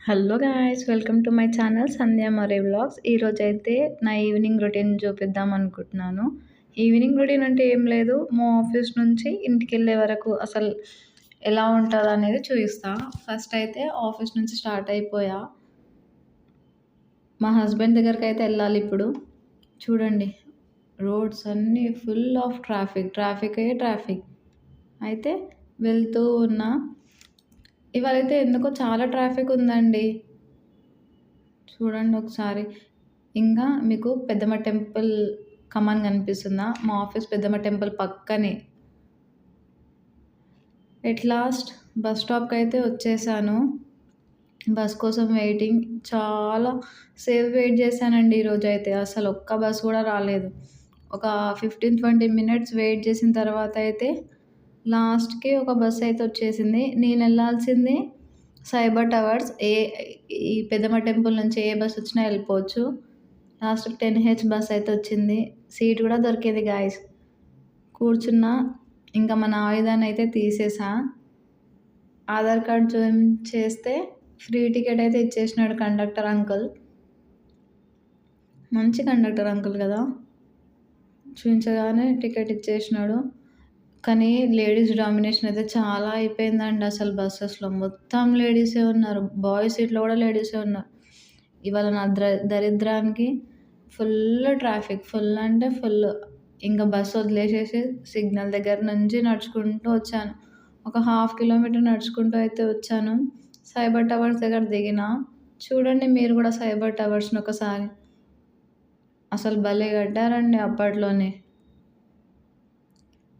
Hello guys! Welcome to my channel Sandhya మరే vlogs. ఈరోజైతే నా ఈవినింగ్ రొటీన్ చూపిద్దాం అనుకుంటున్నాను. ఈవినింగ్ రొటీన్ అంటే ఏం లేదు, మా ఆఫీస్ నుంచి ఇంటికెళ్ళే వరకు అసలు ఎలా ఉంటదనేది చూపిస్తా. ఫస్ట్ అయితే ఆఫీస్ నుంచి స్టార్ట్ అయిపోయా. మా హస్బెండ్ దగ్గరికైతే వెళ్ళాలి ఇప్పుడు. చూడండి, రోడ్స్ అన్నీ ఫుల్ ఆఫ్ ట్రాఫిక్. అయితే వెళ్తూ ఉన్నా. ఇవాళైతే ఎందుకో చాలా ట్రాఫిక్ ఉందండి. చూడండి ఒకసారి. ఇంకా మీకు పెద్దమ్మ టెంపుల్ కమాన్ కనిపిస్తుందా? మా ఆఫీస్ పెద్దమ్మ టెంపుల్ పక్కనే. ఎట్ లాస్ట్ బస్ స్టాప్‌కైతే వచ్చేసాను. బస్ కోసం వెయిటింగ్. చాలా సేపు వెయిట్ చేశానండి ఈరోజైతే. అసలు ఒక్క బస్ కూడా రాలేదు. ఒక 15-20 మినిట్స్ వెయిట్ చేసిన తర్వాత అయితే లాస్ట్‌కి ఒక బస్ అయితే వచ్చేసింది. నేను వెళ్ళాల్సింది సైబర్ టవర్స్. ఈ పెద్దమ్మ టెంపుల్ నుంచి ఏ బస్ వచ్చినా వెళ్ళిపోవచ్చు. లాస్ట్‌కి 10H బస్ అయితే వచ్చింది. సీట్ కూడా దొరికింది గాయ్స్. కూర్చున్నా. ఇంకా మన ఆయుధాన్ని అయితే తీసేసా. ఆధార్ కార్డ్ చేస్తే ఫ్రీ టికెట్ అయితే ఇచ్చేసినాడు కండక్టర్ అంకుల్. మంచి కండక్టర్ అంకుల్ కదా! చూపించగానే టికెట్ ఇచ్చేసినాడు. కానీ లేడీస్ డామినేషన్ అయితే చాలా అయిపోయిందండి. అసలు బస్సెస్‌లో మొత్తం లేడీసే ఉన్నారు. బాయ్స్ సీట్‌లో కూడా లేడీసే ఉన్నారు. ఇవాళ నా దరిద్రానికి ఫుల్ ట్రాఫిక్. ఫుల్ అంటే ఫుల్. ఇంకా బస్సు వదిలేసేసి సిగ్నల్ దగ్గర నుంచి నడుచుకుంటూ వచ్చాను. ఒక హాఫ్ కిలోమీటర్ నడుచుకుంటూ అయితే వచ్చాను. సైబర్ టవర్స్ దగ్గర దిగిన. చూడండి మీరు కూడా సైబర్ టవర్స్‌ని ఒకసారి. అసలు భలే కట్టారండి అప్పట్లోనే.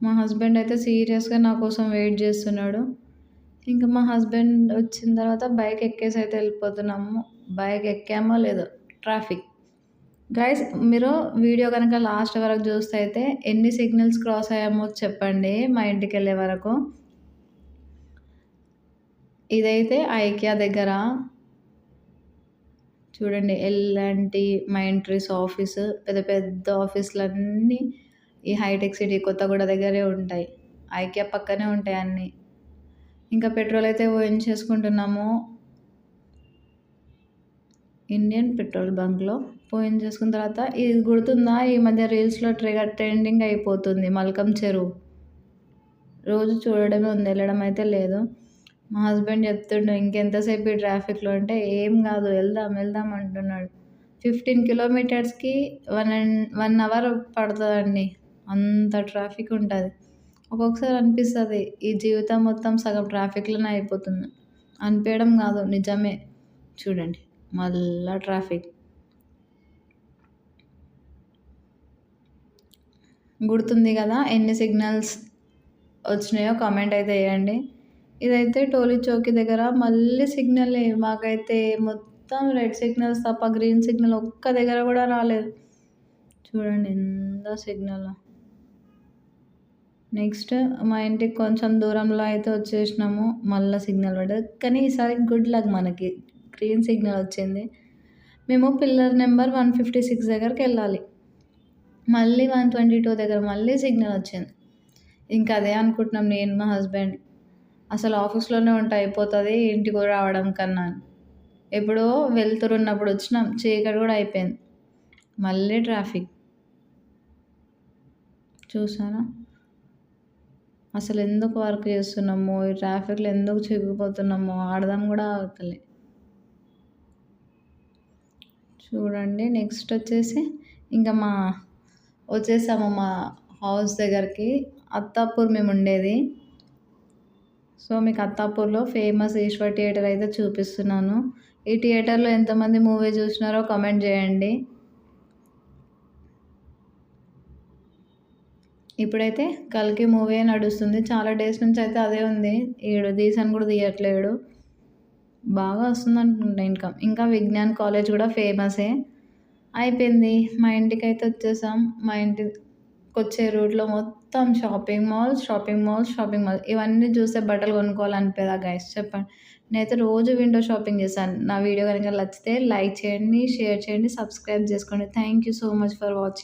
మా హస్బెండ్ అయితే సీరియస్‌గా నా కోసం వెయిట్ చేస్తున్నాడు. ఇంకా మా హస్బెండ్ వచ్చిన తర్వాత బైక్ ఎక్కేసి అయితే వెళ్ళిపోతున్నాము. బైక్ ఎక్కామో లేదో ట్రాఫిక్. గైస్, మీరు వీడియో కనుక లాస్ట్ వరకు చూస్తే అయితే ఎన్ని సిగ్నల్స్ క్రాస్ అయ్యామో చెప్పండి మా ఇంటికెళ్ళే వరకు. ఇదైతే ఐకియా దగ్గర. చూడండి, ఎల్ఎన్‌టీ, మైంట్రీస్ ఆఫీసు, పెద్ద పెద్ద ఆఫీసులన్నీ ఈ హైటెక్ సిటీ కొత్తగూడ దగ్గరే ఉంటాయి. ఐకియా పక్కనే ఉంటాయి అన్నీ. ఇంకా పెట్రోల్ అయితే పోయించేసుకుంటున్నాము. ఇండియన్ పెట్రోల్ బంక్‌లో పోయించేసుకున్న తర్వాత ఇది గుర్తుందా? ఈ మధ్య రీల్స్‌లో ట్రెండింగ్ అయిపోతుంది మల్కం చెరువు. రోజు చూడడమే ఉంది, వెళ్ళడం అయితే లేదు. మా హస్బెండ్ చెప్తుండు ఇంకెంతసేపు ఈ ట్రాఫిక్‌లో అంటే, ఏం కాదు వెళ్దాం అంటున్నాడు. 15 కిలోమీటర్స్‌కి 1 అవర్ పడుతుందండి. అంత ట్రాఫిక్ ఉంటుంది. ఒక్కొక్కసారి అనిపిస్తుంది ఈ జీవితం మొత్తం సగం ట్రాఫిక్‌లోనే అయిపోతుంది. అనిపించడం కాదు, నిజమే. చూడండి మళ్ళా ట్రాఫిక్. గుర్తుంది కదా ఎన్ని సిగ్నల్స్ వచ్చినాయో కామెంట్ అయితే వేయండి. ఇదైతే టోలీ చౌకీ దగ్గర మళ్ళీ సిగ్నలే. మాకైతే మొత్తం రెడ్ సిగ్నల్స్ తప్ప గ్రీన్ సిగ్నల్ ఒక్క దగ్గర కూడా రాలేదు. చూడండి ఎంత సిగ్నల్. నెక్స్ట్ మా ఇంటికి కొంచెం దూరంలో అయితే వచ్చేసినాము. మళ్ళీ సిగ్నల్ పడ్డది. కానీ ఈసారి గుడ్ లక్, మనకి గ్రీన్ సిగ్నల్ వచ్చింది. మేము పిల్లర్ నెంబర్ 156 దగ్గరికి వెళ్ళాలి. మళ్ళీ 122 దగ్గర మళ్ళీ సిగ్నల్ వచ్చింది. ఇంకా అదే అనుకుంటున్నాం నేను మా హస్బెండ్. అసలు ఆఫీస్లోనే ఉంటే అయిపోతుంది ఇంటికి రావడం కన్నా. ఎప్పుడో వెళ్తురున్నప్పుడు వచ్చినాం, చీకటి కూడా అయిపోయింది. మళ్ళీ ట్రాఫిక్. చూసారా అసలు ఎందుకు వర్క్ చేస్తున్నామో, ఈ ట్రాఫిక్లో ఎందుకు చిక్కుకుపోతున్నామో అర్థం కూడా అవుతలే. చూడండి నెక్స్ట్ వచ్చేసి ఇంకా వచ్చేసాము మా హౌస్ దగ్గరికి. అత్తాపూర్ మేము ఉండేది. సో మీకు అత్తాపూర్లో ఫేమస్ ఈశ్వర్ థియేటర్ అయితే చూపిస్తున్నాను. ఈ థియేటర్లో ఎంతమంది మూవీ చూసినారో కామెంట్ చేయండి. ఇప్పుడైతే కల్కి మూవీ నడుస్తుంది. చాలా డేస్ నుంచి అయితే అదే ఉంది. తీసాను కూడా తీయట్లేడు. బాగా వస్తుంది అనుకుంటా ఇన్కమ్. ఇంకా విజ్ఞాన్ కాలేజ్ కూడా ఫేమసే. అయిపోయింది. మా ఇంటికి అయితే వచ్చేసాం. మా ఇంటికి వచ్చే రూట్లో మొత్తం షాపింగ్ మాల్స్. ఇవన్నీ చూస్తే బట్టలు కొనుక్కోవాలనిపిదా గైస్ చెప్పండి. నేనైతే రోజు విండో షాపింగ్ చేశాను. నా వీడియో కనుక నచ్చితే లైక్ చేయండి, షేర్ చేయండి, సబ్స్క్రైబ్ చేసుకోండి. Thank you so much for watching.